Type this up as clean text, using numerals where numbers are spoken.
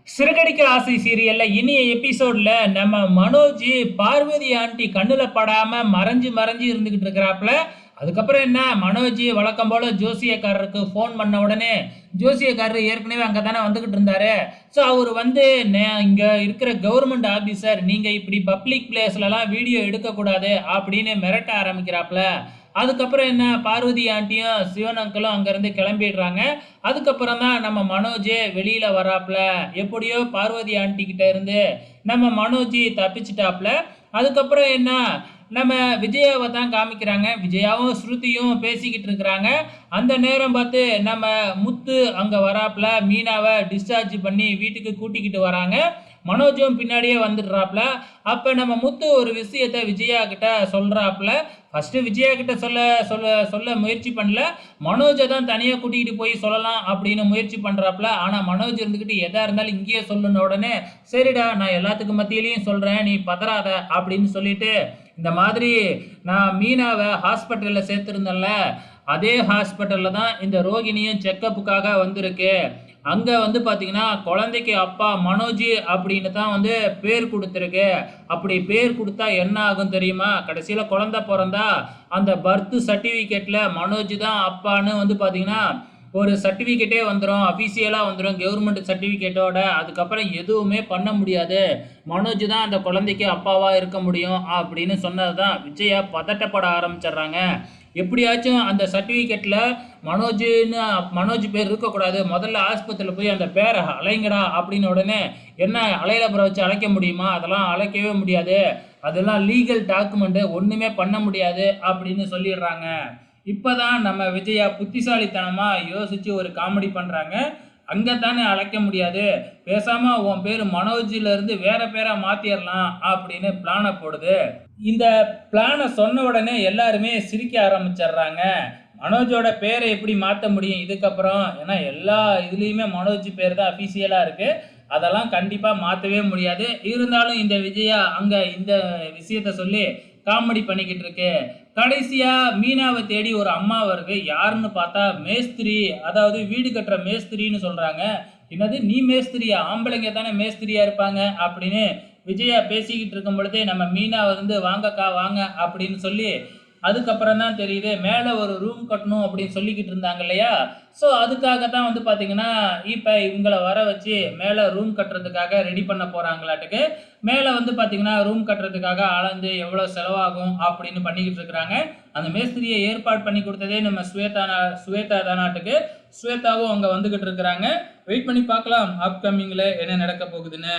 சிறகடிக்க ஆசை சீரியல்ல இனிய எபிசோட்ல நம்ம மனோஜ் பார்வதி ஆண்டி கண்ணுல படாம மறைஞ்சு மறைஞ்சு இருந்துகிட்டு இருக்கிறாப்ல. அதுக்கப்புறம் என்ன, மனோஜ் வழக்கம் போல ஜோசியக்காரருக்கு ஃபோன் பண்ண உடனே ஜோசியக்காரர் ஏற்கனவே அங்கே தானே வந்துகிட்டு இருந்தாரு. ஸோ அவர் வந்து இங்கே இருக்கிற கவர்மெண்ட் ஆஃபீஸர், நீங்கள் இப்படி பப்ளிக் பிளேஸ்லலாம் வீடியோ எடுக்கக்கூடாது அப்படின்னு மிரட்ட ஆரம்பிக்கிறாப்ல. அதுக்கப்புறம் என்ன, பார்வதி ஆண்டியும் சிவன் அங்கிளும் அங்கேருந்து கிளம்பிடுறாங்க. அதுக்கப்புறம் தான் நம்ம மனோஜே வெளியில வராப்ல. எப்படியோ பார்வதி ஆண்டி கிட்ட இருந்து நம்ம மனோஜ் தப்பிச்சிட்டாப்ல. அதுக்கப்புறம் என்ன, நம்ம விஜயாவை தான் காமிக்கிறாங்க. விஜயாவும் ஸ்ருதியும் பேசிக்கிட்டு இருக்கிறாங்க. அந்த நேரம் பார்த்து நம்ம முத்து அங்கே வராப்ல. மீனாவை டிஸ்சார்ஜ் பண்ணி வீட்டுக்கு கூட்டிக்கிட்டு வராங்க. மனோஜும் பின்னாடியே வந்துடுறாப்ல. அப்போ நம்ம முத்து ஒரு விஷயத்த விஜயா கிட்ட சொல்கிறாப்ல. ஃபஸ்ட்டு விஜயா கிட்ட சொல்ல சொல்ல சொல்ல முயற்சி பண்ணல. மனோஜை தான் தனியாக கூட்டிகிட்டு போய் சொல்லலாம் அப்படின்னு முயற்சி பண்ணுறாப்புல. ஆனால் மனோஜ் இருந்துக்கிட்டு எதாக இருந்தாலும் இங்கேயே சொல்லுன உடனே, சரிடா நான் எல்லாத்துக்கு மத்தியிலையும் சொல்கிறேன், நீ பதறாத அப்படின்னு சொல்லிட்டு, இந்த மாதிரி நான் மீனாவை ஹாஸ்பிட்டலில் சேர்த்துருந்தேன்ல, அதே ஹாஸ்பிட்டலில் தான் இந்த ரோகிணியும் செக்கப்புக்காக வந்திருக்கு. அங்கே வந்து பார்த்தீங்கன்னா குழந்தைக்கு அப்பா மனோஜ் அப்படின்னு தான் வந்து பேர் கொடுத்துருக்கு. அப்படி பேர் கொடுத்தா என்ன ஆகும் தெரியுமா? கடைசியில் குழந்தை பிறந்தா அந்த பர்த் சர்டிஃபிகேட்டில் மனோஜ் தான் அப்பான்னு வந்து பார்த்தீங்கன்னா ஒரு சர்டிஃபிகேட்டே வந்துடும், அஃபீஷியலாக வந்துடும், கவர்மெண்ட் சர்டிஃபிகேட்டோட. அதுக்கப்புறம் எதுவுமே பண்ண முடியாது, மனோஜ் தான் அந்த குழந்தைக்கு அப்பாவாக இருக்க முடியும் அப்படின்னு சொன்னது தான் விஜயா பதட்டப்பட ஆரம்பிச்சிடுறாங்க. எப்படியாச்சும் அந்த சர்டிஃபிகேட்டில் மனோஜ் பேர் இருக்கக்கூடாது, முதல்ல ஆஸ்பத்திரியில் போய் அந்த பேரை அலைங்கடா அப்படின்னு. உடனே என்ன அலையில வச்சு அழைக்க முடியுமா? அதெல்லாம் அழைக்கவே முடியாது, அதெல்லாம் லீகல் டாக்குமெண்ட்டு, ஒன்றுமே பண்ண முடியாது அப்படின்னு சொல்லிடுறாங்க. இப்போதான் நம்ம விஜயா புத்திசாலித்தனமாக யோசித்து ஒரு காமெடி பண்ணுறாங்க. அங்கே தானே அழைக்க முடியாது, பேசாமல் உன் பேர் மனோஜிலேருந்து வேற பேராக மாற்றிடலாம் அப்படின்னு பிளானை போடுது. இந்த பிளானை சொன்ன உடனே எல்லாருமே சிரிக்க ஆரம்பிச்சிடுறாங்க. மனோஜோட பேரை எப்படி மாற்ற முடியும் இதுக்கப்புறம்? ஏன்னா எல்லா இதுலேயுமே மனோஜ் பேர் தான் அஃபீஷியலாக இருக்குது, அதெல்லாம் கண்டிப்பாக மாற்றவே முடியாது. இருந்தாலும் இந்த விஜயா அங்கே இந்த விஷயத்த சொல்லி காமெடி பண்ணிக்கிட்டு இருக்கு. கடைசியா மீனாவை தேடி ஒரு அம்மா வருது. யாருன்னு பார்த்தா மேஸ்திரி, அதாவது வீடு கட்டுற மேஸ்திரின்னு சொல்றாங்க. என்னது நீ மேஸ்திரியா? ஆம்பளைங்க தானே மேஸ்திரியா இருப்பாங்க அப்படின்னு விஜயா பேசிக்கிட்டு இருக்கும் பொழுதே நம்ம மீனா வந்து வாங்கக்கா வாங்க அப்படின்னு சொல்லி, அதுக்கப்புறம் தான் தெரியுது மேலே ஒரு ரூம் கட்டணும் அப்படின்னு சொல்லிக்கிட்டு இருந்தாங்க இல்லையா? ஸோ அதுக்காக தான் வந்து பார்த்தீங்கன்னா இப்போ இவங்களை வர வச்சு மேலே ரூம் கட்டுறதுக்காக ரெடி பண்ண போகிறாங்களாட்டுக்கு. மேலே வந்து பார்த்தீங்கன்னா ரூம் கட்டுறதுக்காக அளந்து எவ்வளோ செலவாகும் அப்படின்னு பண்ணிக்கிட்டு இருக்கிறாங்க. அந்த மேஸ்திரியை ஏற்பாடு பண்ணி கொடுத்ததே நம்ம ஸ்வேதா தானாட்டுக்கு. ஸ்வேதாவும் அங்கே வந்துக்கிட்டு இருக்கிறாங்க. வெயிட் பண்ணி பார்க்கலாம் அப்கமிங்கில் என்ன நடக்க போகுதுன்னு.